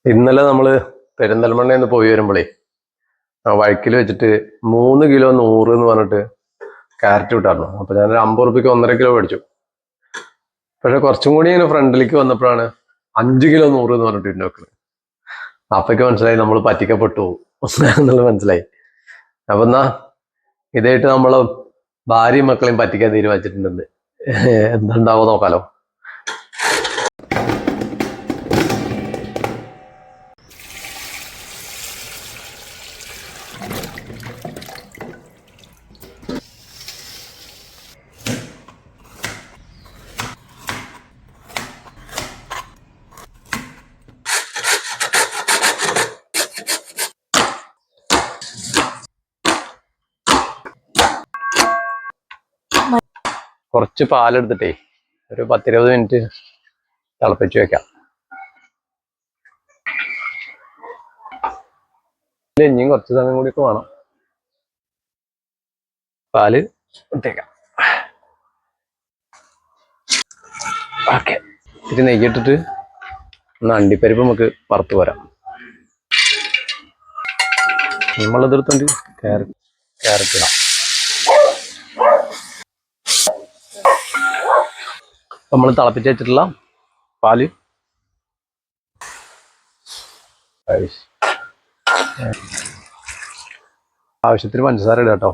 ഇന്നലെ നമ്മള് പെരിന്തൽമണ്ണയിൽ പോയി വരുമ്പോഴേ വഴിക്കിൽ വെച്ചിട്ട് 3 കിലോ 100 എന്ന് പറഞ്ഞിട്ട് ക്യാരറ്റ് വിട്ടായിരുന്നു. അപ്പൊ ഞാൻ 50 റുപ്യക്ക് 1.5 കിലോ മേടിച്ചു. പക്ഷെ കുറച്ചും കൂടി ഇങ്ങനെ ഫ്രണ്ടിലേക്ക് വന്നപ്പോഴാണ് 5 കിലോ 100 എന്ന് പറഞ്ഞിട്ട് ഇന്നോക്കുന്നത്. അപ്പൊക്ക് മനസ്സിലായി നമ്മൾ പറ്റിക്കപ്പെട്ടു എന്നുള്ളത് മനസ്സിലായി. അപ്പൊ എന്നാ ഇതായിട്ട് നമ്മള് ഭാര്യയും മക്കളെയും പറ്റിക്കാൻ തീരുമാനിച്ചിട്ടുണ്ടെന്ന്. എന്തുണ്ടാവോ നോക്കാലോ. കുറച്ച് പാലെടുത്തിട്ടേ ഒരു 10-20 മിനിറ്റ് തിളപ്പിച്ച് വെക്കാം. ഇനിയും കുറച്ച് സമയം കൂടി വേണം. പാല് ഇട്ടേക്കാം. ഓക്കെ, ഇത്തിരി നെയ്യിട്ടിട്ട് ഒന്ന് അണ്ടിപ്പരിപ്പ് നമുക്ക് വറുത്ത് വരാം. നമ്മളെടുത്തോണ്ട് ക്യാരറ്റ് ഇടാം. നമ്മൾ തിളപ്പിച്ച് വെച്ചിട്ടുള്ള പാല് ആവശ്യത്തിന് പഞ്ചസാര ഇടാം കേട്ടോ.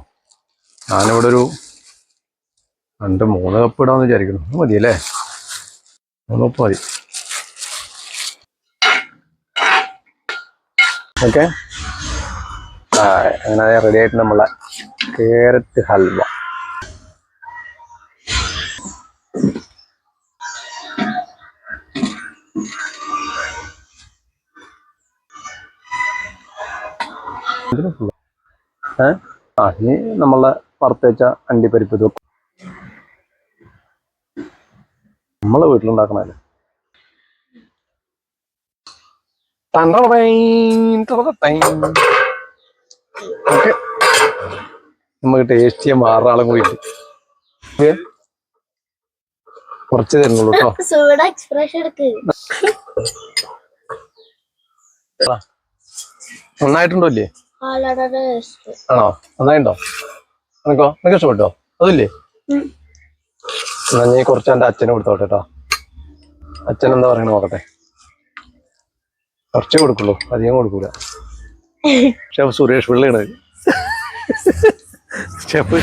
ഞാനിവിടെ ഒരു 2-3 കപ്പ് ഇടാന്ന് വിചാരിക്കുന്നു. മതിയല്ലേ? 3 കപ്പ് മതി. ഓക്കെ, അങ്ങനെ റെഡി ആയിട്ട് നമ്മളെ ക്യാരറ്റ് ഹൽവ. ഇനി നമ്മളെ വറുത്തേച്ച അണ്ടിപ്പരിപ്പ് ഇത് നമ്മളെ വീട്ടിലുണ്ടാക്കണല്ലേ. ഓക്കെ, നമുക്ക് ടേസ്റ്റ് ചെയ്യാൻ വേറൊരാളും കൂടി ഉണ്ട്. കുറച്ച് തരുന്നുള്ളൂ കേട്ടോ. നന്നായിട്ടുണ്ടോ ഇല്ലേ? ആണോ? നന്നായിട്ടോ? നിനക്കോ? നിനക്ക് ഇഷ്ടപ്പെട്ടോ? അതില്ലേ? എന്നാ നീ കുറച്ച് എൻ്റെ അച്ഛനെ കൊടുത്തോട്ടെ കേട്ടോ. അച്ഛൻ എന്താ പറയണ നോക്കട്ടെ. കുറച്ചേ കൊടുക്കുള്ളൂ, അധികം കൊടുക്കൂല. ഷെഫ് സുരേഷ് പിള്ളയാണ് ഷെഫ്.